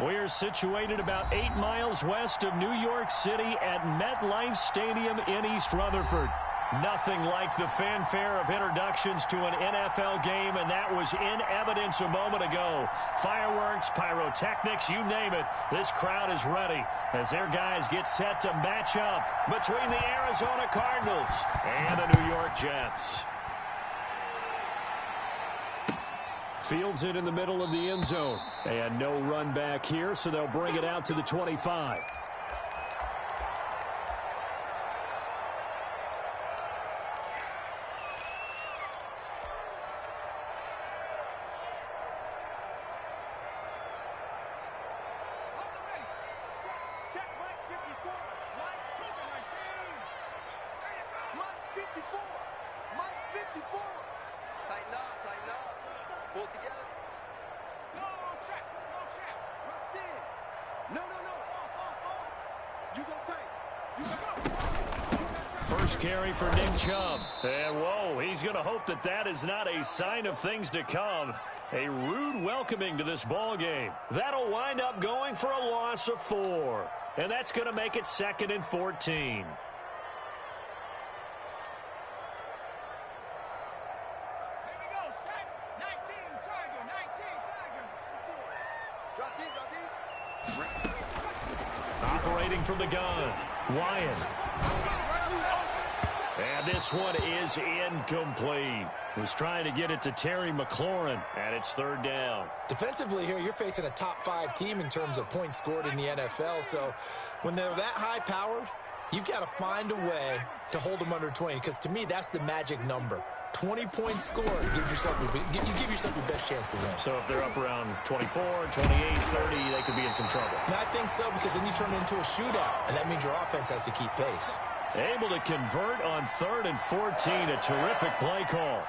We're situated about 8 miles west of New York City at MetLife Stadium in East Rutherford. Nothing like the fanfare of introductions to an NFL game, and that was in evidence a moment ago. Fireworks, pyrotechnics, you name it. This crowd is ready as their guys get set to match up between the Arizona Cardinals and the New York Jets. Fields it in the middle of the end zone. And no run back here, so they'll bring it out to the 25. First carry for Nick Chubb. And whoa, he's going to hope that that is not a sign of things to come. A rude welcoming to this ball game. That'll wind up going for a loss of 4. And that's going to make it 2nd and 14. Operating from the gun, Wyatt. And this one is incomplete. Was trying to get it to Terry McLaurin, and it's 3rd down. Defensively here, you're facing a top 5 team in terms of points scored in the NFL. So when they're that high-powered, you've got to find a way to hold them under 20, because to me, that's the magic number. 20 points scored, you give yourself your best chance to win. So if they're up around 24, 28, 30, they could be in some trouble. And I think so, because then you turn it into a shootout, and that means your offense has to keep pace. Able to convert on 3rd and 14, a terrific play call.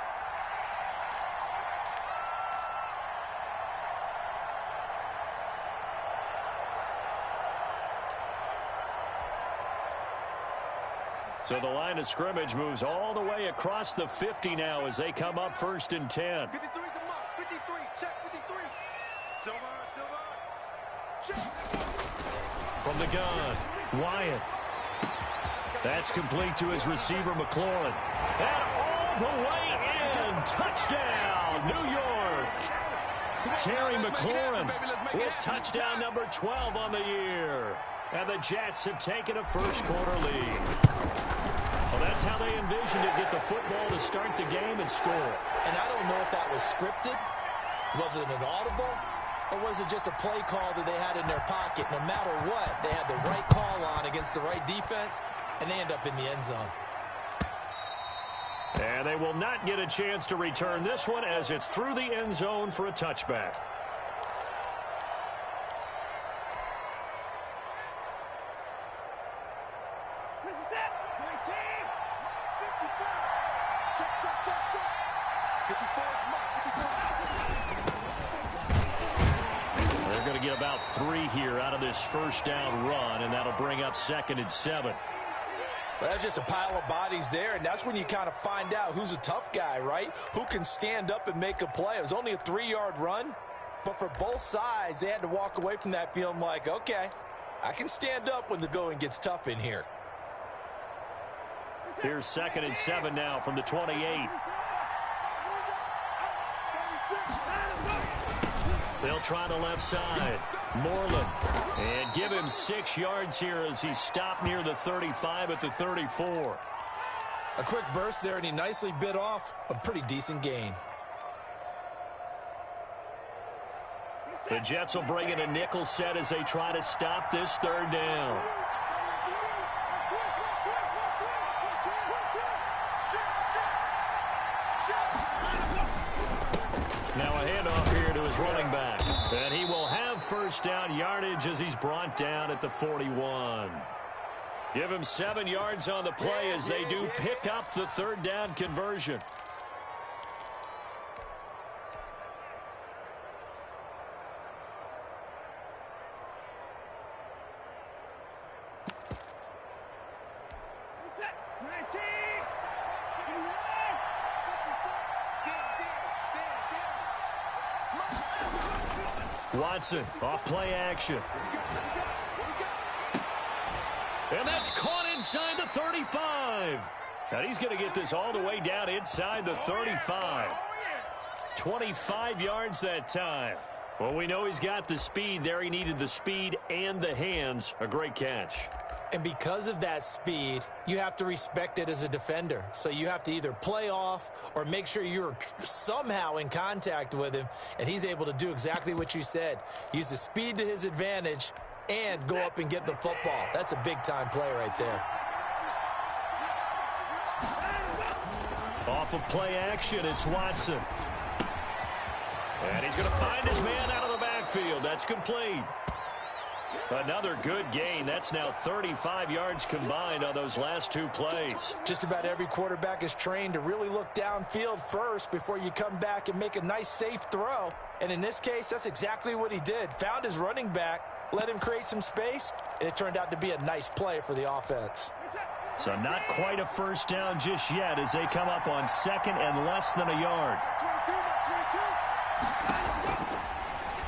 So the line of scrimmage moves all the way across the 50 now as they come up 1st and 10. 53's the mark. 53. Check 53. Silver. Check. From the gun, Wyatt. That's complete to his receiver, McLaurin. And all the way in. Touchdown, New York. Terry McLaurin with touchdown number 12 on the year. And the Jets have taken a first-quarter lead. Well, that's how they envisioned it, get the football to start the game and score. And I don't know if that was scripted. Was it an audible? Or was it just a play call that they had in their pocket? No matter what, they had the right call on against the right defense, and they end up in the end zone. And they will not get a chance to return this one as it's through the end zone for a touchback. They're going to get about 3 here out of this first down run, and that'll bring up 2nd and 7. Well, that's just a pile of bodies there, and that's when you kind of find out who's a tough guy, right? Who can stand up and make a play. It was only a 3-yard run, but for both sides, they had to walk away from that feeling like, okay, I can stand up when the going gets tough in here. Here's 2nd and 7 now from the 28. They'll try the left side. Moreland. And give him 6 yards here as he stopped near the 35 at the 34. A quick burst there, and he nicely bit off a pretty decent gain. The Jets will bring in a nickel set as they try to stop this 3rd down. Now a handoff here to his running back. And he will have first down yardage as he's brought down at the 41. Give him 7 yards on the play as they do pick up the 3rd down conversion. Watson off play action. And that's caught inside the 35. And he's going to get this all the way down inside the 35. 25 yards that time. Well, we know he's got the speed there. He needed the speed and the hands. A great catch. And because of that speed, you have to respect it as a defender. So you have to either play off or make sure you're somehow in contact with him. And he's able to do exactly what you said. Use the speed to his advantage and go up and get the football. That's a big-time play right there. Off of play action, it's Watson. And he's going to find his man out of the backfield. That's complete. Another good gain. That's now 35 yards combined on those last two plays. Just about every quarterback is trained to really look downfield first before you come back and make a nice, safe throw. And in this case, that's exactly what he did. Found his running back, let him create some space, and it turned out to be a nice play for the offense. So not quite a first down just yet as they come up on second and less than a yard.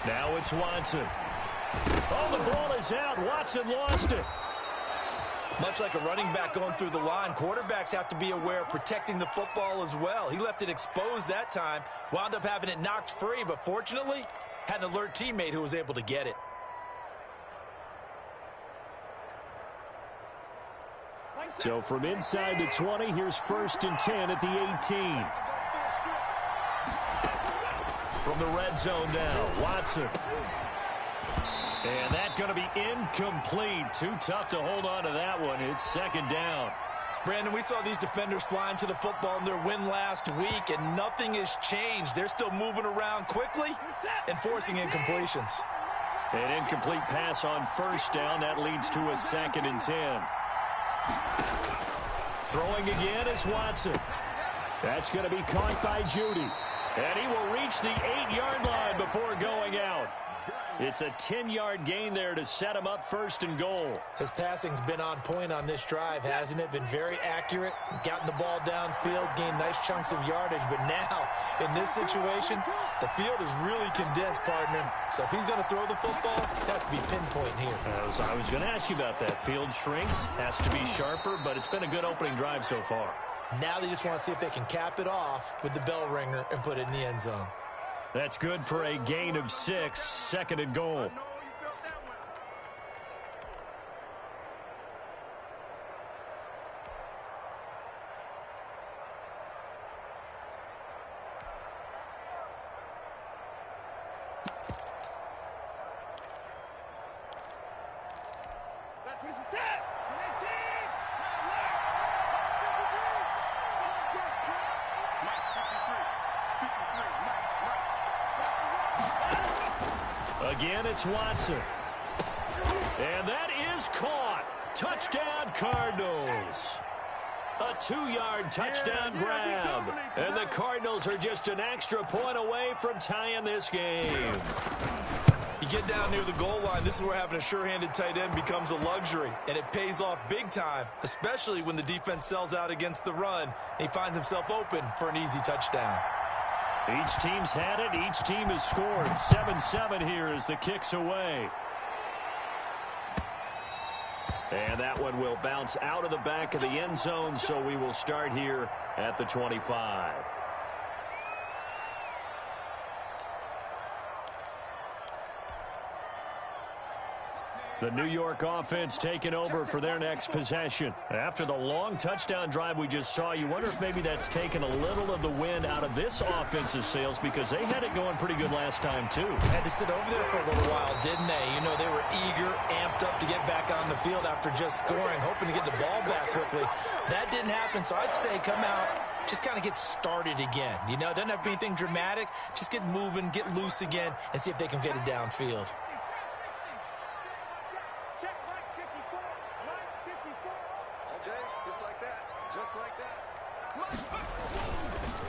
Now it's Watson. Oh, the ball is out. Watson lost it. Much like a running back going through the line, quarterbacks have to be aware of protecting the football as well. He left it exposed that time, wound up having it knocked free, but fortunately, had an alert teammate who was able to get it. So from inside the 20, here's 1st and 10 at the 18. From the red zone now, Watson. And that's going to be incomplete. Too tough to hold on to that one. It's 2nd down. Brandon, we saw these defenders flying to the football in their win last week, and nothing has changed. They're still moving around quickly and forcing incompletions. An incomplete pass on 1st down. That leads to a 2nd and 10. Throwing again is Watson. That's going to be caught by Judy. And he will reach the 8-yard line before going out. It's a 10-yard gain there to set him up 1st and goal. His passing's been on point on this drive, hasn't it? Been very accurate, gotten the ball downfield, gained nice chunks of yardage. But now, in this situation, the field is really condensed, partner. So if he's going to throw the football, that has to be pinpoint here. I was going to ask you about that. Field shrinks, has to be sharper, but it's been a good opening drive so far. Now they just want to see if they can cap it off with the bell ringer and put it in the end zone. That's good for a gain of 6, 2nd and goal. Again, it's Watson. And that is caught. Touchdown, Cardinals. A 2-yard touchdown grab. And the Cardinals are just an extra point away from tying this game. You get down near the goal line, this is where having a sure-handed tight end becomes a luxury. And it pays off big time, especially when the defense sells out against the run. And he finds himself open for an easy touchdown. Each team's had it. Each team has scored. 7-7 here as the kick's away. And that one will bounce out of the back of the end zone, so we will start here at the 25. The New York offense taking over for their next possession. After the long touchdown drive we just saw, you wonder if maybe that's taken a little of the wind out of this offensive sails because they had it going pretty good last time too. Had to sit over there for a little while, didn't they? You know, they were eager, amped up to get back on the field after just scoring, hoping to get the ball back quickly. That didn't happen, so I'd say come out, just kind of get started again. You know, it doesn't have to be anything dramatic. Just get moving, get loose again, and see if they can get it downfield.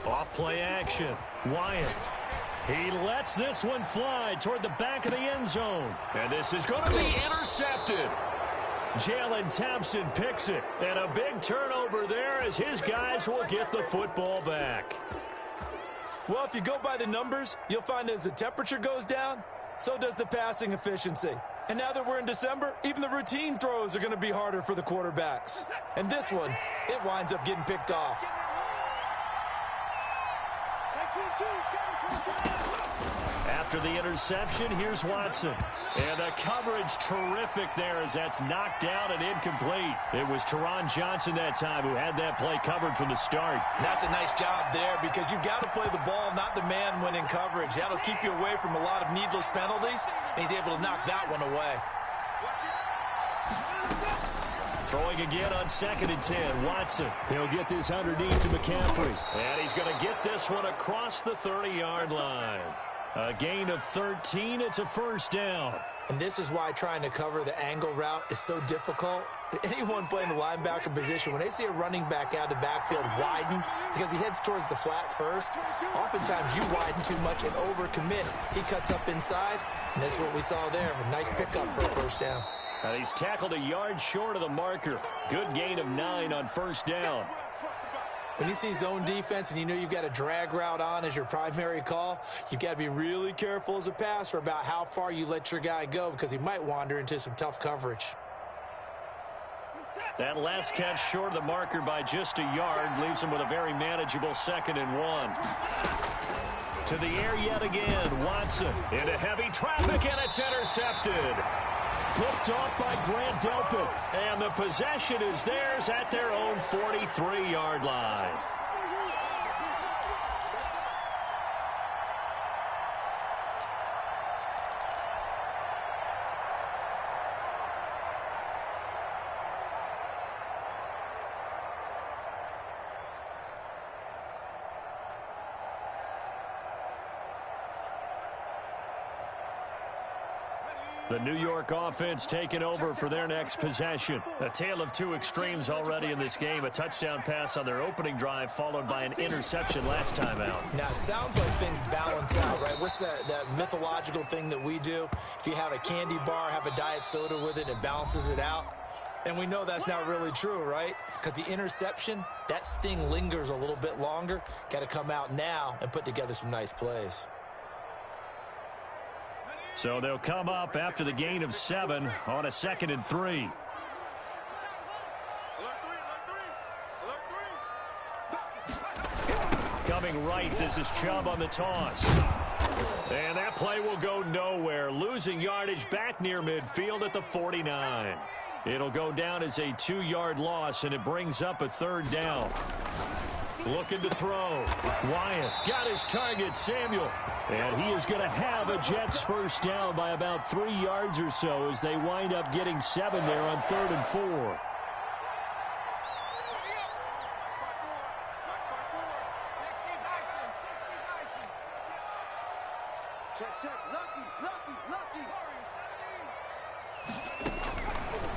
Off play action. Wyatt. He lets this one fly toward the back of the end zone. And this is going to be intercepted. Jalen Thompson picks it. And a big turnover there as his guys will get the football back. Well, if you go by the numbers, you'll find as the temperature goes down, so does the passing efficiency. And now that we're in December, even the routine throws are going to be harder for the quarterbacks. And this one, it winds up getting picked off. After the interception, here's Watson. And the coverage terrific there as that's knocked down and incomplete. It was Teron Johnson that time who had that play covered from the start. That's a nice job there because you've got to play the ball, not the man when in coverage. That'll keep you away from a lot of needless penalties, and he's able to knock that one away. Throwing again on 2nd and 10. Watson. He'll get this underneath to McCaffrey. And he's going to get this one across the 30-yard line. A gain of 13. It's a first down. And this is why trying to cover the angle route is so difficult. Anyone playing the linebacker position, when they see a running back out of the backfield widen because he heads towards the flat first, oftentimes you widen too much and overcommit. He cuts up inside, and that's what we saw there. A nice pickup for a first down. And he's tackled a yard short of the marker. Good gain of 9 on first down. When you see zone defense and you know you've got a drag route on as your primary call, you've got to be really careful as a passer about how far you let your guy go because he might wander into some tough coverage. That last catch short of the marker by just a yard leaves him with a very manageable 2nd and 1. To the air yet again. Watson into heavy traffic, and it's intercepted. Picked off by Grant Delpit. And the possession is theirs at their own 43-yard line. The New York offense taking over for their next possession. A tale of two extremes already in this game. A touchdown pass on their opening drive followed by an interception last time out. Now, it sounds like things balance out, right? What's that mythological thing that we do? If you have a candy bar, have a diet soda with it, it balances it out. And we know that's not really true, right? Because the interception, that sting lingers a little bit longer. Got to come out now and put together some nice plays. So they'll come up after the gain of 7 on a 2nd and 3. Coming right, this is Chubb on the toss. And that play will go nowhere. Losing yardage back near midfield at the 49. It'll go down as a 2-yard loss, and it brings up a 3rd down. Looking to throw. Wyatt got his target, Samuel. And he is going to have a Jets first down by about 3 yards or so as they wind up getting 7 there on 3rd and 4.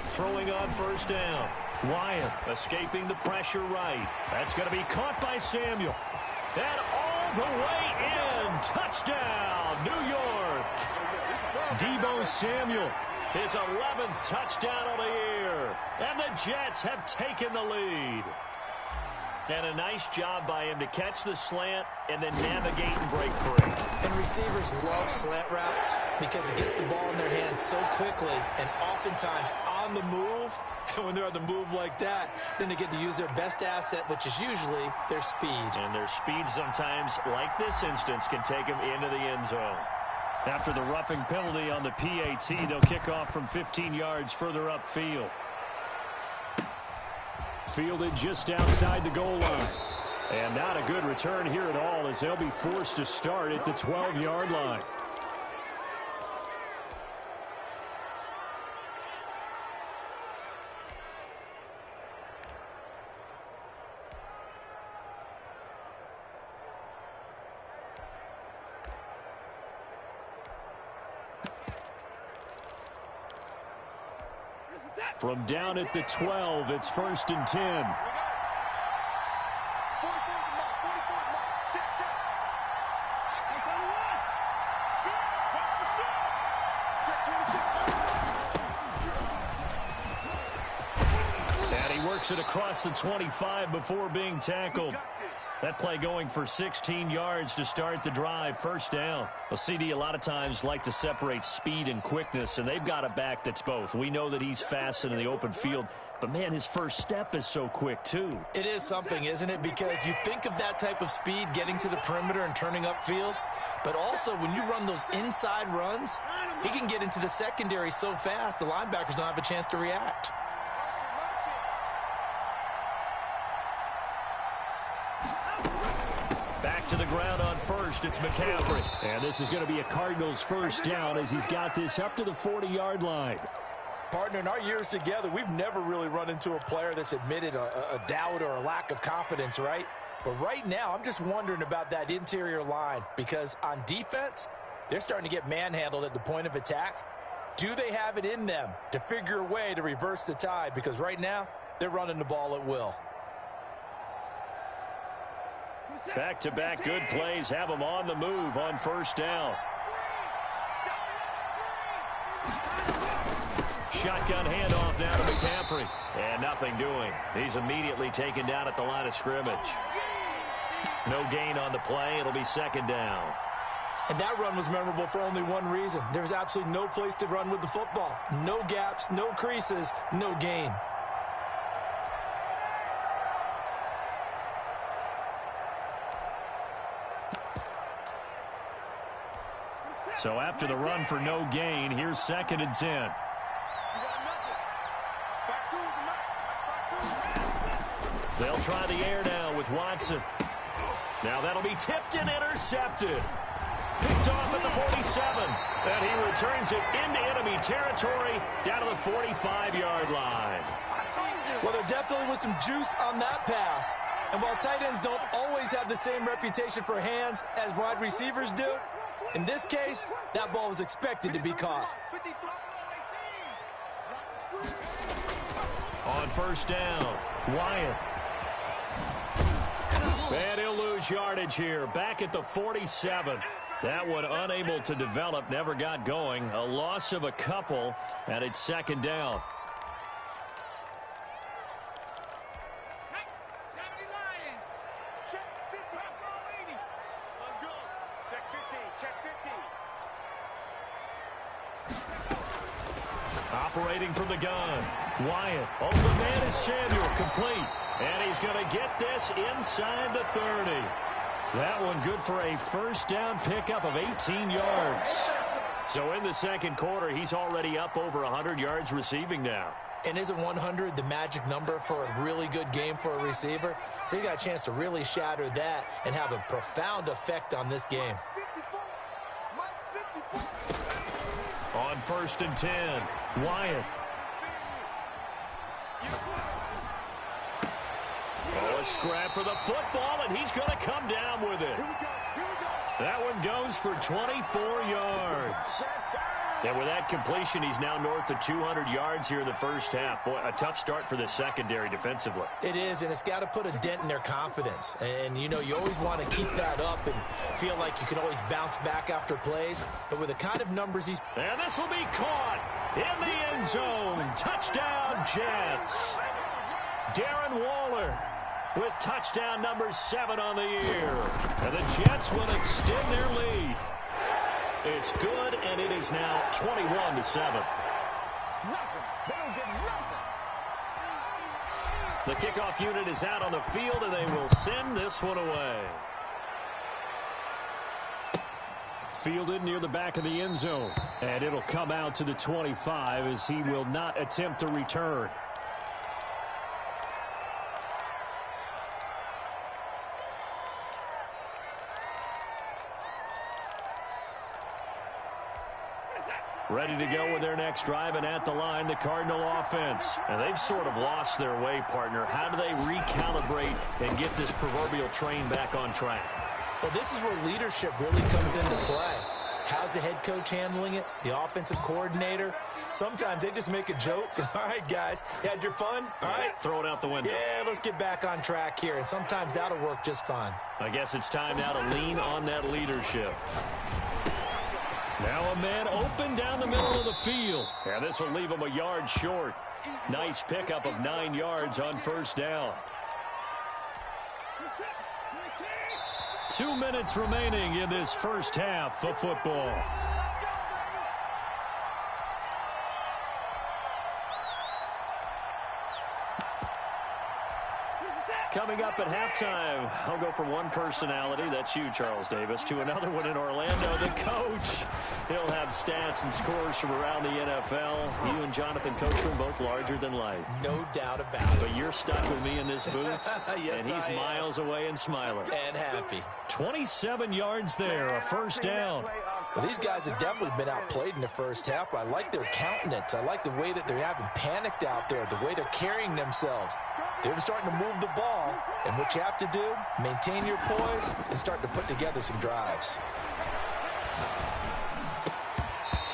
Throwing on first down. Wyatt escaping the pressure right. That's going to be caught by Samuel. And all the way in. Touchdown, New York. Deebo Samuel, his 11th touchdown of the year. And the Jets have taken the lead. And a nice job by him to catch the slant and then navigate and break free. And receivers love slant routes because it gets the ball in their hands so quickly and oftentimes on the move. And when they're on the move like that, then they get to use their best asset, which is usually their speed. And their speed sometimes, like this instance, can take them into the end zone. After the roughing penalty on the PAT, they'll kick off from 15 yards further upfield. Fielded just outside the goal line. And not a good return here at all as they'll be forced to start at the 12-yard line. From down at the 12, it's 1st and 10. And he works it across the 25 before being tackled. That play going for 16 yards to start the drive. First down. A CD a lot of times like to separate speed and quickness, and they've got a back that's both. We know that he's fast in the open field, but, man, his first step is so quick, too. It is something, isn't it? Because you think of that type of speed getting to the perimeter and turning upfield, but also when you run those inside runs, he can get into the secondary so fast the linebackers don't have a chance to react. Back to the ground on first. It's McCaffrey. And this is going to be a Cardinals first down as he's got this up to the 40-yard line. Partner, in our years together, we've never really run into a player that's admitted a doubt or a lack of confidence, right? But right now, I'm just wondering about that interior line because on defense, they're starting to get manhandled at the point of attack. Do they have it in them to figure a way to reverse the tide? Because right now, they're running the ball at will. Back-to-back good plays have them on the move on first down. Shotgun handoff now to McCaffrey. And nothing doing. He's immediately taken down at the line of scrimmage. No gain on the play. It'll be second down. And that run was memorable for only one reason. There's absolutely no place to run with the football. No gaps, no creases, no gain. So after the run for no gain, here's second and 10. They'll try the air now with Watson. Now that'll be tipped and intercepted. Picked off at the 47. And he returns it into enemy territory down to the 45-yard line. Well, there definitely was some juice on that pass. And while tight ends don't always have the same reputation for hands as wide receivers do, in this case, that ball was expected to be caught. On first down, Wyatt. And he'll lose yardage here. Back at the 47. That one unable to develop, never got going. A loss of a couple, and it's second down. Operating from the gun. Wyatt. Open man is Samuel. Complete. And he's going to get this inside the 30. That one good for a first down pickup of 18 yards. So in the second quarter, he's already up over 100 yards receiving now. And isn't 100 the magic number for a really good game for a receiver? So he got a chance to really shatter that and have a profound effect on this game. On first and 10, Wyatt. Oh, a scrap for the football, and he's going to come down with it. That one goes for 24 yards. And with that completion, he's now north of 200 yards here in the first half. Boy, a tough start for the secondary defensively. It is, and it's got to put a dent in their confidence. And, you know, you always want to keep that up and feel like you can always bounce back after plays. But with the kind of numbers he's... And this will be caught in the end zone. Touchdown, Jets. Darren Waller with touchdown number 7 on the year. And the Jets will extend their lead. It's good, and it is now 21-7. The kickoff unit is out on the field, and they will send this one away. Fielded near the back of the end zone. And it'll come out to the 25 as he will not attempt to return. Ready to go with their next drive, and at the line, the Cardinal offense. And they've sort of lost their way, partner. How do they recalibrate and get this proverbial train back on track? Well, this is where leadership really comes into play. How's the head coach handling it? The offensive coordinator? Sometimes they just make a joke. All right, guys, you had your fun? All right. Throw it out the window. Yeah, let's get back on track here. And sometimes that'll work just fine. I guess it's time now to lean on that leadership. Now a man open down the middle of the field. And this will leave him a yard short. Nice pickup of 9 yards on first down. 2 minutes remaining in this first half of football. Coming up at halftime, I'll go from one personality, that's you, Charles Davis, to another one in Orlando, the coach. He'll have stats and scores from around the NFL. You and Jonathan Coachman both larger than life. No doubt about it. But you're stuck with me in this booth, yes, and he's miles away and smiling. And happy. 27 yards there, a first down. Well, these guys have definitely been outplayed in the first half, but I like their countenance. I like the way that they're having panicked out there, the way they're carrying themselves. They're starting to move the ball, and what you have to do, maintain your poise and start to put together some drives.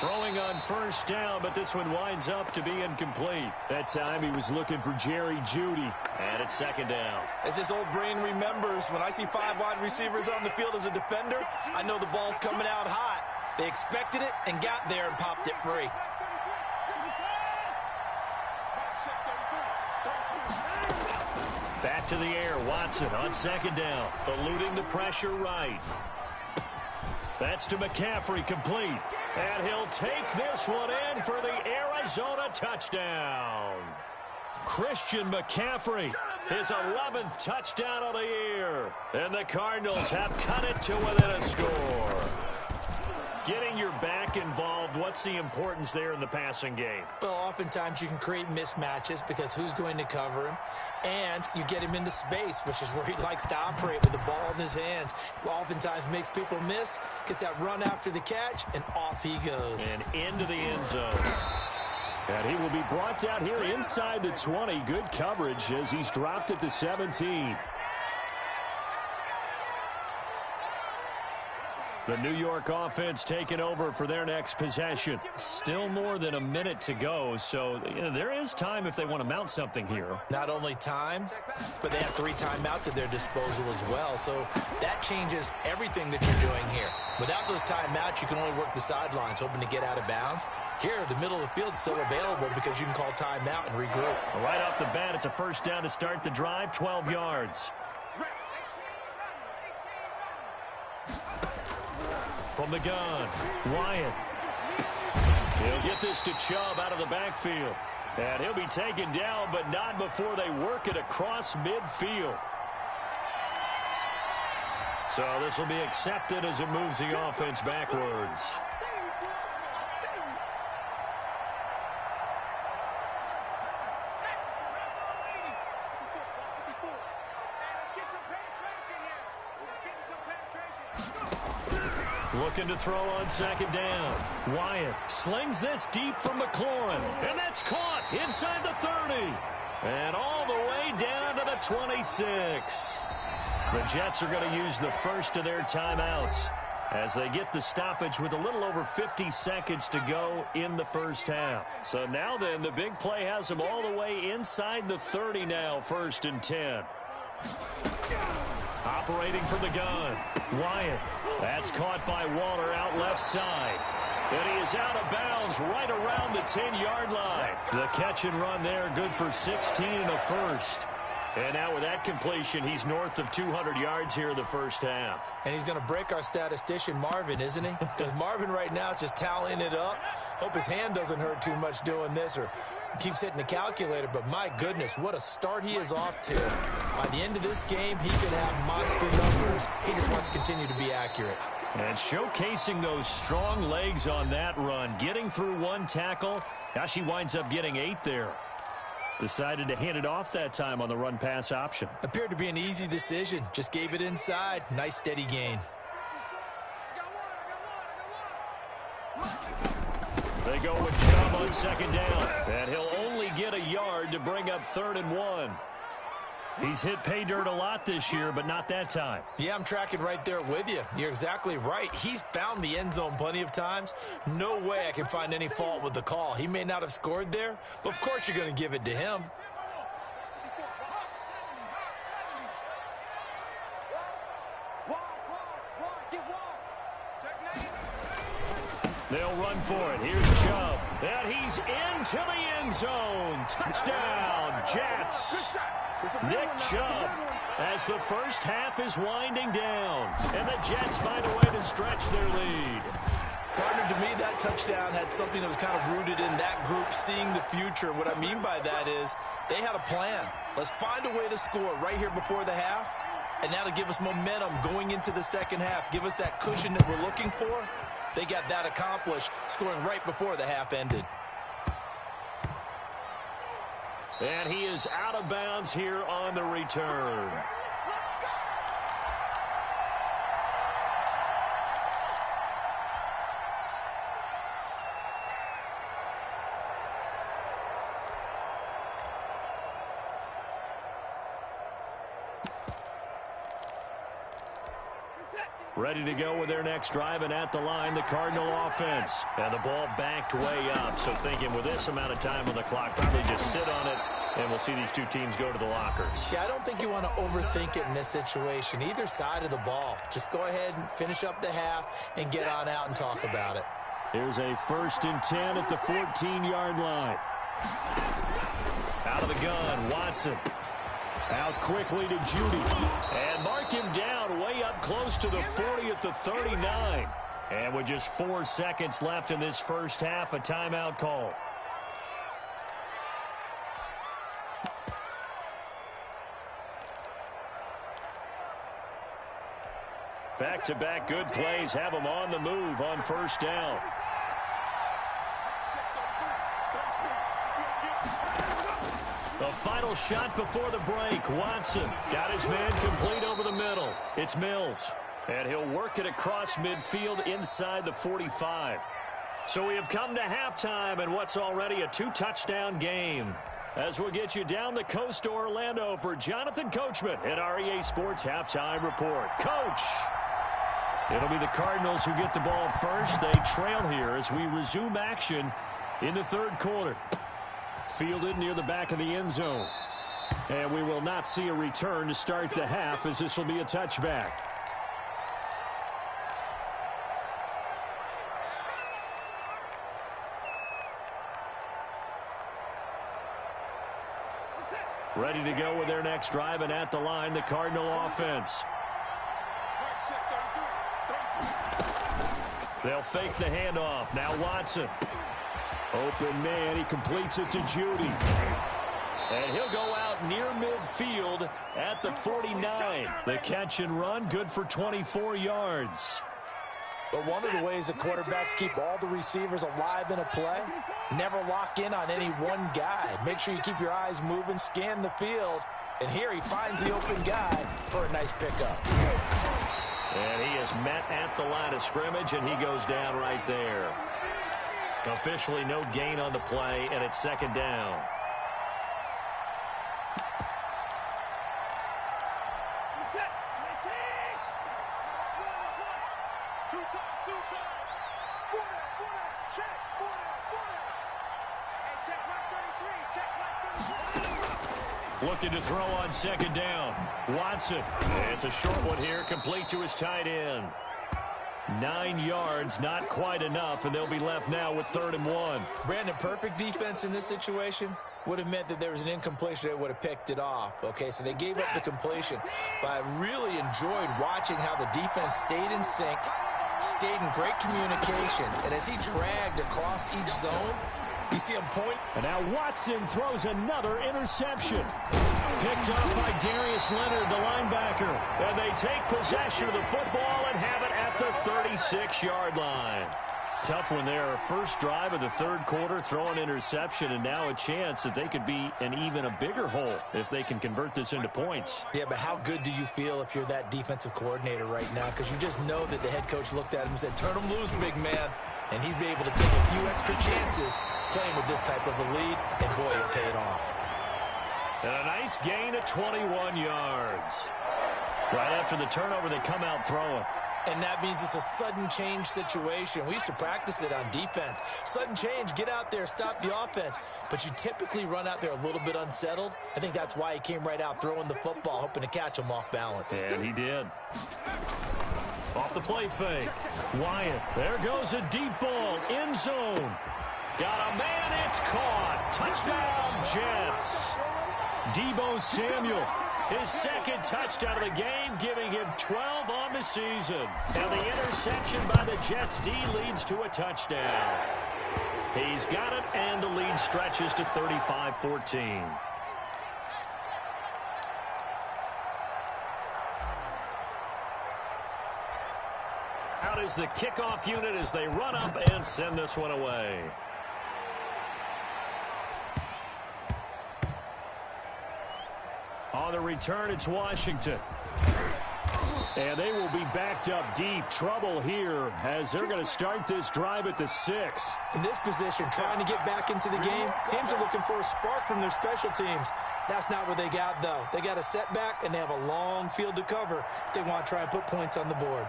Throwing on first down, but this one winds up to be incomplete. That time he was looking for Jerry Jeudy, and it's second down. As this old brain remembers, when I see 5 wide receivers on the field as a defender, I know the ball's coming out hot. They expected it and got there and popped it free. Back to the air, Watson on second down, eluding the pressure right. That's to McCaffrey, complete. And he'll take this one in for the Arizona touchdown. Christian McCaffrey, his 11th touchdown of the year. And the Cardinals have cut it to within a score. Getting your back involved, what's the importance there in the passing game? Well, oftentimes you can create mismatches because who's going to cover him? And you get him into space, which is where he likes to operate with the ball in his hands. Oftentimes makes people miss, gets that run after the catch, and off he goes. And into the end zone. And he will be brought down here inside the 20. Good coverage as he's dropped at the 17. The New York offense taking over for their next possession. Still more than a minute to go, so there is time if they want to mount something here. Not only time, but they have 3 timeouts at their disposal as well, so that changes everything that you're doing here. Without those timeouts, you can only work the sidelines, hoping to get out of bounds. Here, the middle of the field is still available because you can call timeout and regroup. Right off the bat, it's a first down to start the drive, 12 yards. From the gun, Wyatt. He'll get this to Chubb out of the backfield. And he'll be taken down, but not before they work it across midfield. So this will be accepted as it moves the offense backwards. Looking to throw on second down. Wyatt slings this deep from McLaurin. And that's caught inside the 30. And all the way down to the 26. The Jets are going to use the first of their timeouts as they get the stoppage with a little over 50 seconds to go in the first half. So now then, the big play has them all the way inside the 30 now, 1st and 10. Operating from the gun, Wyatt. That's caught by Waller out left side. And he is out of bounds right around the 10-yard line. The catch and run there, good for 16 and a first. And now with that completion, he's north of 200 yards here in the first half. And he's going to break our statistician, Marvin, isn't he? Because Marvin right now is just tallying it up. Hope his hand doesn't hurt too much doing this or keeps hitting the calculator. But my goodness, what a start he is off to. By the end of this game, he could have monster numbers. He just wants to continue to be accurate. And showcasing those strong legs on that run. Getting through 1 tackle. Gosh, he winds up getting 8 there. Decided to hand it off that time on the run-pass option. Appeared to be an easy decision. Just gave it inside. Nice, steady gain. They go with Chubb on second down. And he'll only get a yard to bring up 3rd and 1. He's hit pay dirt a lot this year, but not that time. Yeah, I'm tracking right there with you. You're exactly right. He's found the end zone plenty of times. No way I can find any fault with the call. He may not have scored there, but of course you're going to give it to him. They'll run for it. Here's Chubb. And he's into the end zone. Touchdown, Jets. Nick Chubb, as the first half is winding down. And the Jets find a way to stretch their lead. Partner, to me, that touchdown had something that was kind of rooted in that group seeing the future. What I mean by that is they had a plan. Let's find a way to score right here before the half, and that'll give us momentum going into the second half, give us that cushion that we're looking for. They got that accomplished, scoring right before the half ended. And he is out of bounds here on the return. Ready to go with their next drive, and at the line, the Cardinal offense. And the ball backed way up, so thinking with this amount of time on the clock, probably just sit on it, and we'll see these two teams go to the lockers. Yeah, I don't think you want to overthink it in this situation. Either side of the ball. Just go ahead and finish up the half and get on out and talk about it. Here's a 1st and 10 at the 14-yard line. Out of the gun, Watson. Out quickly to Judy. And mark him down way up close to the 40 at the 39. And with just 4 seconds left in this first half, a timeout call. Back-to-back good plays have them on the move on first down. The final shot before the break. Watson got his man complete over the middle. It's Mills. And he'll work it across midfield inside the 45. So we have come to halftime in what's already a 2-touchdown game. As we'll get you down the coast to Orlando for Jonathan Coachman at REA Sports Halftime Report. Coach! It'll be the Cardinals who get the ball first. They trail here as we resume action in the third quarter. Fielded near the back of the end zone. And we will not see a return to start the half, as this will be a touchback. Ready to go with their next drive, and at the line, the Cardinal offense. They'll fake the handoff. Now Watson. Open man, he completes it to Judy. And he'll go out near midfield at the 49. The catch and run, good for 24 yards. But one of the ways that quarterbacks keep all the receivers alive in a play, never lock in on any one guy. Make sure you keep your eyes moving, scan the field. And here he finds the open guy for a nice pickup. And he is met at the line of scrimmage, and he goes down right there. Officially no gain on the play, and it's second down. Looking to throw on second down. Watson. It's a short one here, complete to his tight end. 9 yards, not quite enough, and they'll be left now with 3rd and 1. Brandon, perfect defense in this situation would have meant that there was an incompletion. They would have picked it off. Okay, so they gave up the completion. But I really enjoyed watching how the defense stayed in sync, stayed in great communication, and as he dragged across each zone, you see him point. And now Watson throws another interception. Picked up by Darius Leonard, the linebacker. And they take possession of the football and have it at the 36-yard line. Tough one there. First drive of the third quarter, throw an interception, and now a chance that they could be in even a bigger hole if they can convert this into points. Yeah, but how good do you feel if you're that defensive coordinator right now? Because you just know that the head coach looked at him and said, turn him loose, big man. And he'd be able to take a few extra chances playing with this type of a lead, and boy, it paid off. And a nice gain of 21 yards. Right after the turnover, they come out throwing. And that means it's a sudden change situation. We used to practice it on defense. Sudden change, get out there, stop the offense. But you typically run out there a little bit unsettled. I think that's why he came right out throwing the football, hoping to catch him off balance. And he did. Off the play fake. Wyatt. There goes a deep ball. End zone. Got a man. It's caught. Touchdown, Jets. Deebo Samuel, his second touchdown of the game, giving him 12 on the season. And the interception by the Jets D leads to a touchdown. He's got it, and the lead stretches to 35-14. Out is the kickoff unit as they run up and send this one away. On the return, it's Washington. And they will be backed up deep. Trouble here as they're going to start this drive at the 6. In this position, trying to get back into the game, teams are looking for a spark from their special teams. That's not what they got, though. They got a setback, and they have a long field to cover if they want to try and put points on the board.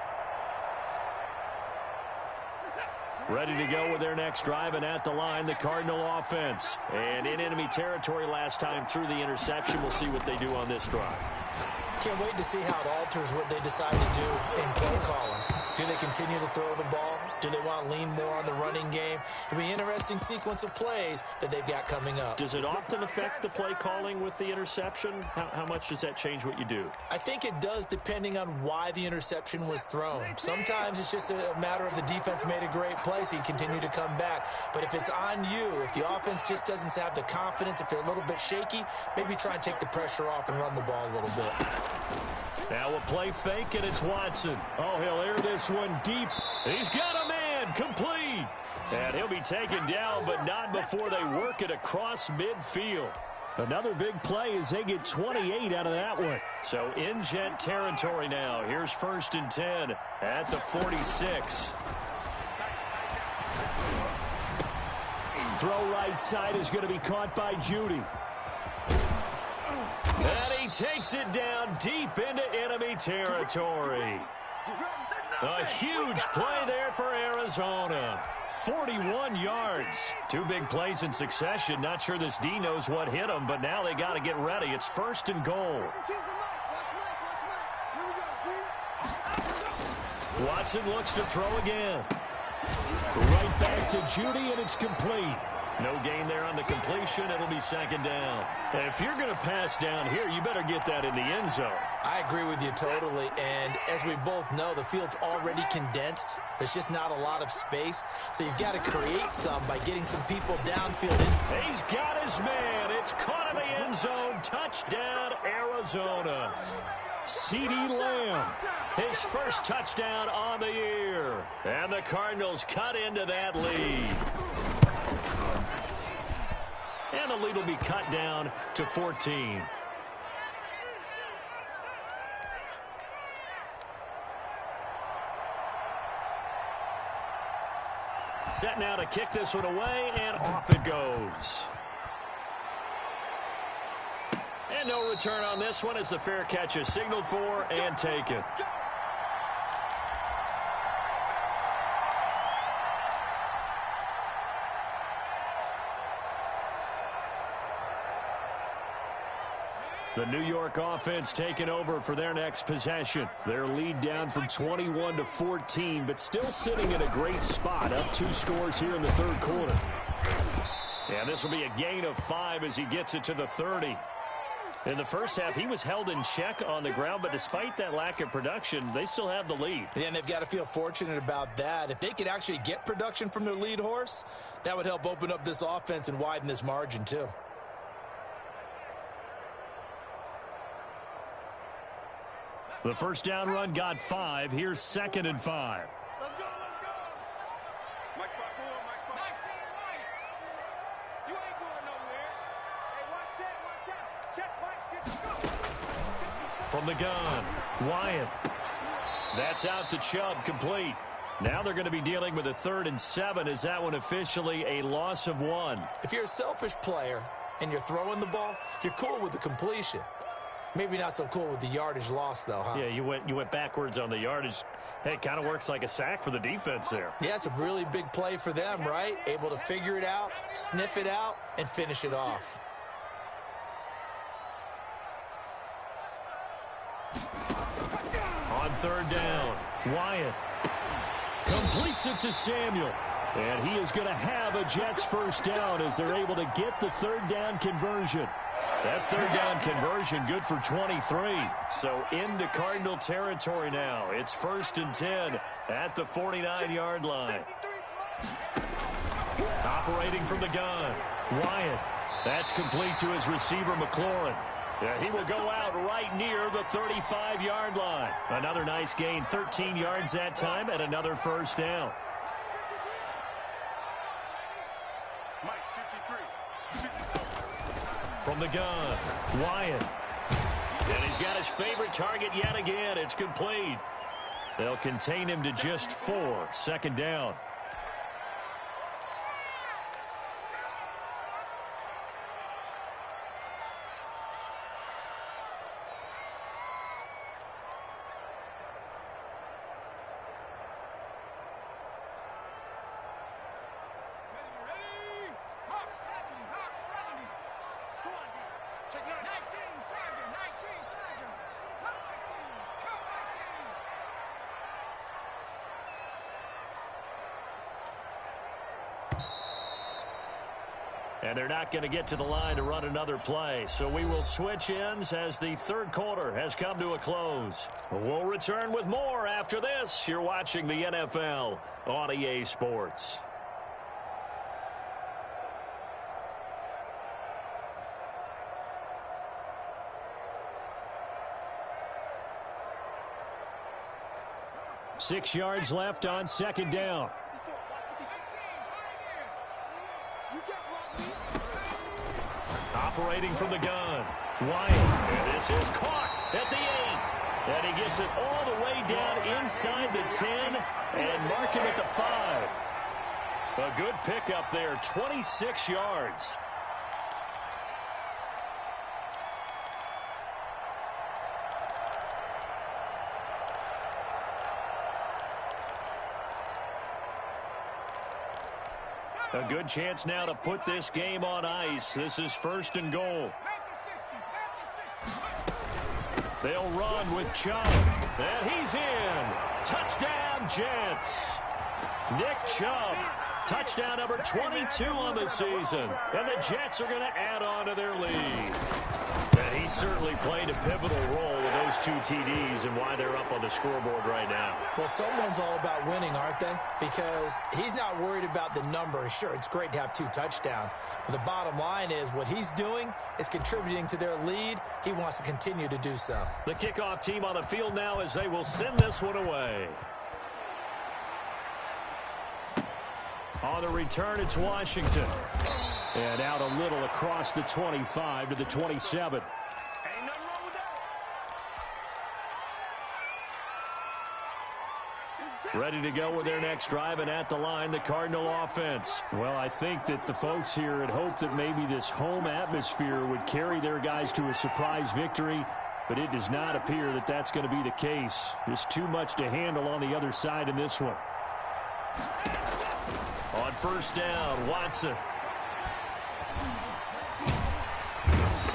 Ready to go with their next drive, and at the line, the Cardinal offense. And in enemy territory last time through the interception. We'll see what they do on this drive. Can't wait to see how it alters what they decide to do in play calling. Do they continue to throw the ball? Do they want to lean more on the running game? It'll be an interesting sequence of plays that they've got coming up. Does it often affect the play calling with the interception? How much does that change what you do? I think it does, depending on why the interception was thrown. Sometimes it's just a matter of the defense made a great play, so you continue to come back. But if it's on you, if the offense just doesn't have the confidence, if they're a little bit shaky, maybe try and take the pressure off and run the ball a little bit. Now a play fake, and it's Watson. Oh, he'll air this one deep. He's got a man, complete. And he'll be taken down, but not before they work it across midfield. Another big play as they get 28 out of that one. So in Jet territory now. Here's 1st and 10 at the 46. Throw right side is going to be caught by Judy. And he takes it down deep into enemy territory. A huge play there for Arizona. 41 yards. 2 big plays in succession. Not sure this D knows what hit him, but now they got to get ready. It's 1st and goal. Watson looks to throw again. Right back to Judy, and it's complete. No gain there on the completion. It'll be 2nd down. If you're going to pass down here, you better get that in the end zone. I agree with you totally. And as we both know, the field's already condensed. There's just not a lot of space. So you've got to create some by getting some people downfield. He's got his man. It's caught in the end zone. Touchdown, Arizona. CeeDee Lamb, his first touchdown on the year. And the Cardinals cut into that lead. And the lead will be cut down to 14. Set now to kick this one away, and off it goes. And no return on this one as the fair catch is signaled for and taken. The New York offense taking over for their next possession. Their lead down from 21 to 14, but still sitting in a great spot. Up 2 scores here in the 3rd quarter. And this will be a gain of 5 as he gets it to the 30. In the first half, he was held in check on the ground, but despite that lack of production, they still have the lead. Yeah, and they've got to feel fortunate about that. If they could actually get production from their lead horse, that would help open up this offense and widen this margin too. The first down run got 5. Here's 2nd and 5. Let's go, let's go. Mike spot forward, Mike spot. You ain't going nowhere. Hey, watch that. Check, Mike. Go. From the gun, Wyatt. That's out to Chubb, complete. Now they're going to be dealing with a 3rd and 7. Is that one officially a loss of 1? If you're a selfish player and you're throwing the ball, you're cool with the completion. Maybe not so cool with the yardage loss, though, huh? Yeah, you went backwards on the yardage. Hey, it kind of works like a sack for the defense there. Yeah, it's a really big play for them, right? Able to figure it out, sniff it out, and finish it off. On 3rd down, Wyatt completes it to Samuel. And he is going to have a Jets first down as they're able to get the 3rd down conversion. That third down conversion good for 23. So into Cardinal territory now. It's 1st and 10 at the 49-yard line. Operating from the gun, Wyatt. That's complete to his receiver, McLaurin. Yeah, he will go out right near the 35-yard line. Another nice gain, 13 yards that time, and another first down. From the gun, Wyatt. And he's got his favorite target yet again. It's complete. They'll contain him to just 4. 2nd down. And they're not going to get to the line to run another play. So we will switch ends as the third quarter has come to a close. We'll return with more after this. You're watching the NFL on EA Sports. Six yards left on 2nd down. Operating from the gun, Wyatt, and this is caught at the 8. And he gets it all the way down inside the 10 and mark him at the 5. A good pickup there, 26 yards. A good chance now to put this game on ice. This is 1st and goal. They'll run with Chubb. And he's in. Touchdown, Jets. Nick Chubb. Touchdown number 22 on the season. And the Jets are going to add on to their lead. And he certainly played a pivotal role with those 2 TDs and why they're up on the scoreboard right now. Well, someone's all about winning, aren't they? Because he's not worried about the number. Sure, it's great to have 2 touchdowns. But the bottom line is what he's doing is contributing to their lead. He wants to continue to do so. The kickoff team on the field now as they will send this one away. On the return, it's Washington. And out a little across the 25 to the 27. Ready to go with their next drive, and at the line, the Cardinal offense. Well, I think that the folks here had hoped that maybe this home atmosphere would carry their guys to a surprise victory, but it does not appear that that's going to be the case. There's too much to handle on the other side in this one. On 1st down, Watson.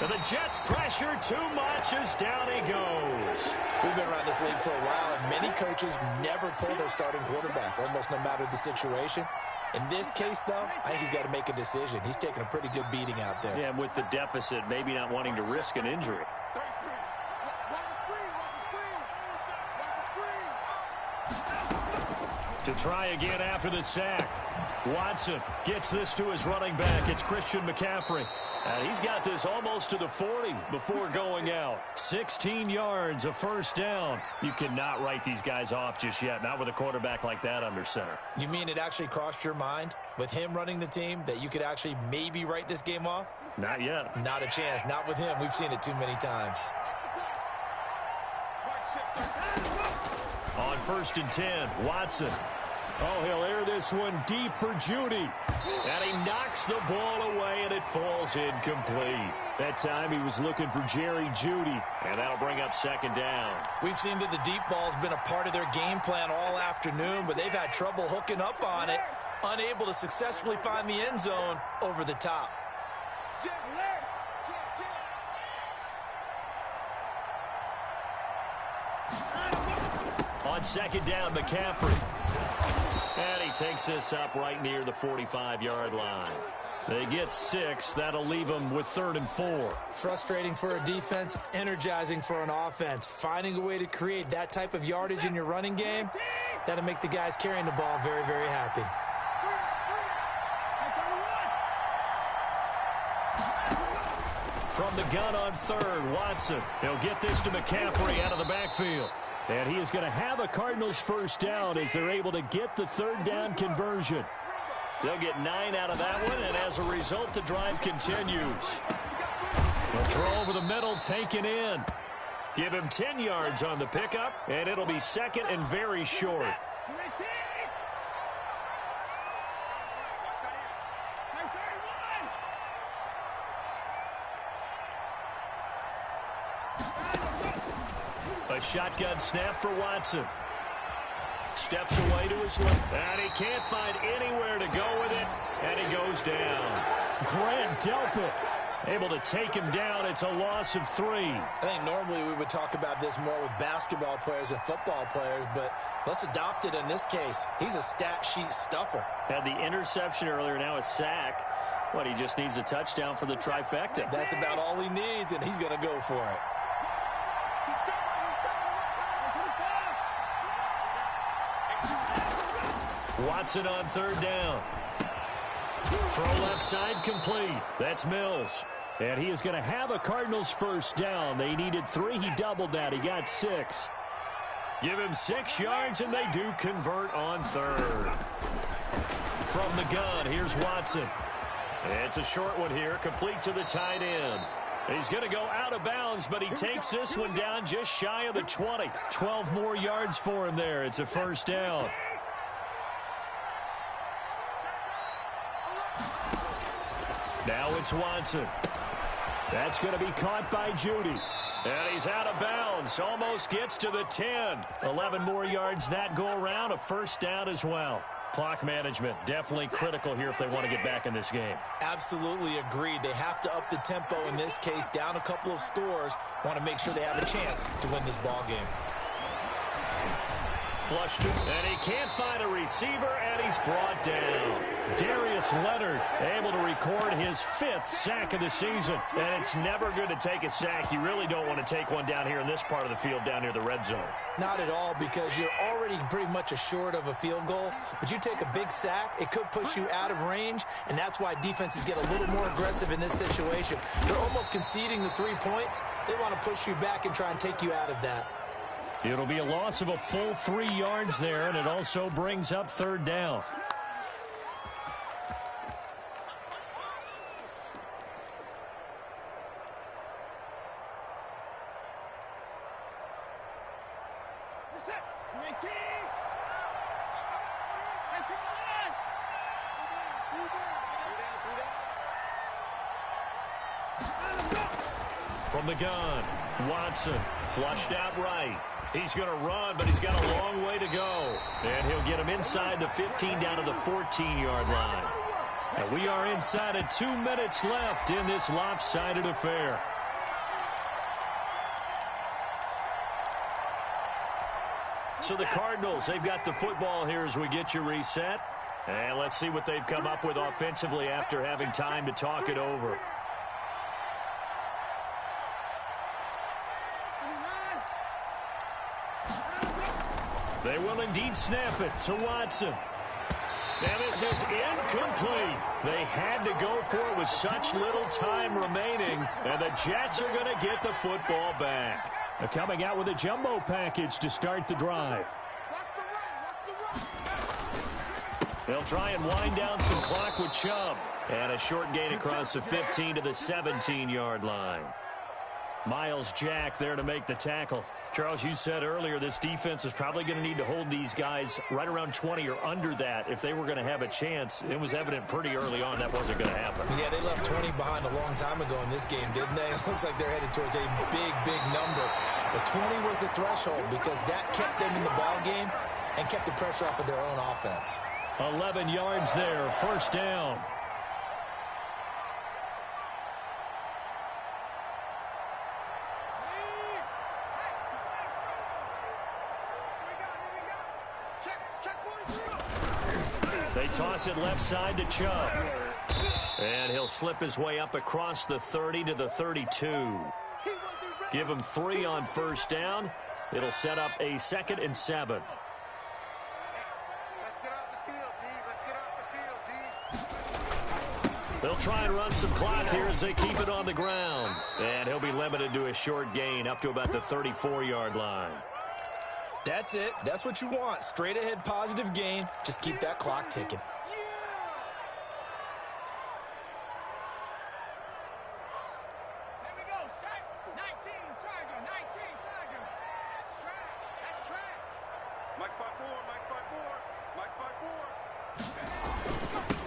And the Jets pressure too much as down he goes. We've been around this league for a while, and many coaches never pull their starting quarterback, almost no matter the situation. In this case, though, I think he's got to make a decision. He's taking a pretty good beating out there. Yeah, and with the deficit, maybe not wanting to risk an injury. To try again after the sack. Watson gets this to his running back. It's Christian McCaffrey. And he's got this almost to the 40 before going out. 16 yards, a 1st down. You cannot write these guys off just yet, not with a quarterback like that under center. You mean it actually crossed your mind with him running the team that you could actually maybe write this game off? Not yet. Not a chance. Not with him. We've seen it too many times. On 1st and 10, Watson. Oh, he'll air this one deep for Judy. And he knocks the ball away, and it falls incomplete. That time he was looking for Jerry Judy, and that'll bring up 2nd down. We've seen that the deep ball's been a part of their game plan all afternoon, but they've had trouble hooking up on it, unable to successfully find the end zone over the top. On 2nd down, McCaffrey. And he takes this up right near the 45-yard line. They get 6. That'll leave them with 3rd and 4. Frustrating for a defense, energizing for an offense. Finding a way to create that type of yardage in your running game, that'll make the guys carrying the ball very, very happy. From the gun on 3rd, Watson. He'll get this to McCaffrey out of the backfield. And he is going to have a Cardinals first down as they're able to get the 3rd down conversion. They'll get 9 out of that one, and as a result, the drive continues. They'll throw over the middle, taken in. Give him 10 yards on the pickup, and it'll be 2nd and very short. A shotgun snap for Watson. Steps away to his left, and he can't find anywhere to go with it, and he goes down. Grant Delpit able to take him down. It's a loss of 3. I think normally we would talk about this more with basketball players and football players, but let's adopt it in this case. He's a stat sheet stuffer. Had the interception earlier, now a sack. What, he just needs a touchdown for the trifecta. That's about all he needs, and he's going to go for it. Watson on 3rd down. Throw left side complete. That's Mills. And he is going to have a Cardinals first down. They needed 3. He doubled that. He got 6. Give him 6 yards, and they do convert on 3rd. From the gun, here's Watson. It's a short one here, complete to the tight end. He's going to go out of bounds, but he takes this one down just shy of the 20. 12 more yards for him there. It's a first down. Now it's Watson. That's going to be caught by Judy. And he's out of bounds. Almost gets to the 10. 11 more yards that go around. A first down as well. Clock management definitely critical here if they want to get back in this game. Absolutely agreed. They have to up the tempo in this case. Down a couple of scores. Want to make sure they have a chance to win this ball game. Flushed it, and he can't find a receiver, and he's brought down. Darius Leonard able to record his 5th sack of the season, and it's never good to take a sack. You really don't want to take one down here in this part of the field down near the red zone. Not at all, because you're already pretty much assured of a field goal, but you take a big sack, it could push you out of range, and that's why defenses get a little more aggressive in this situation. They're almost conceding the 3 points. They want to push you back and try and take you out of that. It'll be a loss of a full 3 yards there, and it also brings up 3rd down. From the gun, Watson flushed out right. He's going to run, but he's got a long way to go. And he'll get him inside the 15 down to the 14-yard line. And we are inside of 2 minutes left in this lopsided affair. So the Cardinals, they've got the football here as we get you reset. And let's see what they've come up with offensively after having time to talk it over. They will indeed snap it to Watson. And this is incomplete. They had to go for it with such little time remaining. And the Jets are going to get the football back. They're coming out with a jumbo package to start the drive. They'll try and wind down some clock with Chubb. And a short gain across the 15 to the 17-yard line. Miles Jack there to make the tackle. Charles, you said earlier this defense is probably going to need to hold these guys right around 20 or under that if they were going to have a chance. It was evident pretty early on that wasn't going to happen. Yeah, they left 20 behind a long time ago in this game, didn't they? It looks like they're headed towards a big, big number. But 20 was the threshold because that kept them in the ball game and kept the pressure off of their own offense. 11 yards there, first down. They toss it left side to Chubb. And he'll slip his way up across the 30 to the 32. Give him 3 on first down. It'll set up a 2nd and 7. Let's get off the field, D. Let's get off the field, D. They'll try and run some clock here as they keep it on the ground. And he'll be limited to a short gain up to about the 34-yard line. That's it. That's what you want. Straight ahead positive gain. Just keep that clock ticking.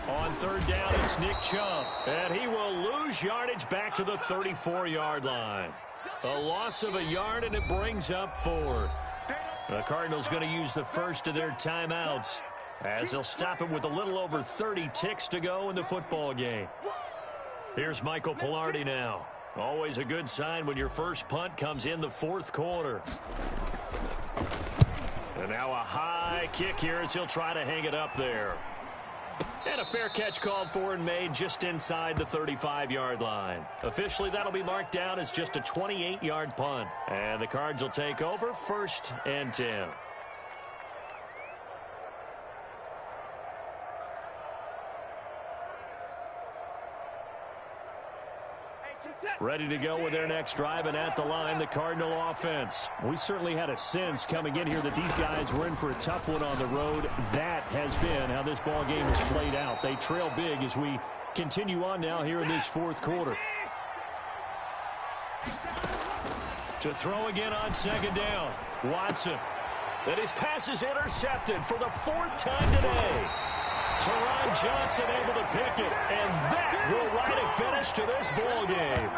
On 3rd down, it's Nick Chubb. And he will lose yardage back to the 34-yard line. A loss of a yard, and it brings up 4th. The Cardinals going to use the first of their timeouts as they'll stop it with a little over 30 ticks to go in the football game. Here's Michael Pilardi now. Always a good sign when your first punt comes in the 4th quarter. And now a high kick here as he'll try to hang it up there. And a fair catch called for and made just inside the 35-yard line. Officially, that'll be marked down as just a 28-yard punt. And the Cards will take over 1st and 10. Ready to go with their next drive, and at the line, the Cardinal offense. We certainly had a sense coming in here that these guys were in for a tough one on the road. That has been how this ball game has played out. They trail big as we continue on now here in this 4th quarter. To throw again on 2nd down, Watson. And his pass is intercepted for the 4th time today. Teron Johnson able to pick it, and that will write a finish to this ball game.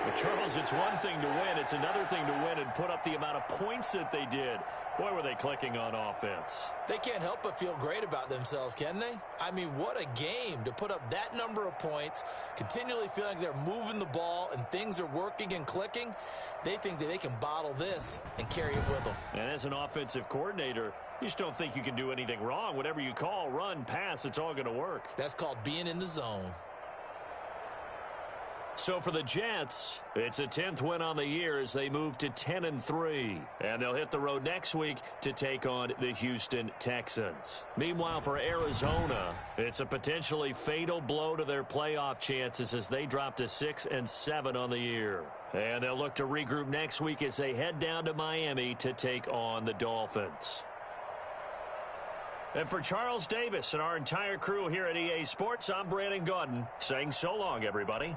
But Charles, it's one thing to win. It's another thing to win and put up the amount of points that they did. Boy, were they clicking on offense. They can't help but feel great about themselves, can they? I mean, what a game to put up that number of points, continually feeling they're moving the ball and things are working and clicking. They think that they can bottle this and carry it with them. And as an offensive coordinator, you just don't think you can do anything wrong. Whatever you call, run, pass, it's all going to work. That's called being in the zone. So for the Jets, it's a 10th win on the year as they move to 10-3. And they'll hit the road next week to take on the Houston Texans. Meanwhile, for Arizona, it's a potentially fatal blow to their playoff chances as they drop to 6-7 on the year. And they'll look to regroup next week as they head down to Miami to take on the Dolphins. And for Charles Davis and our entire crew here at EA Sports, I'm Brandon Gaudin saying so long, everybody.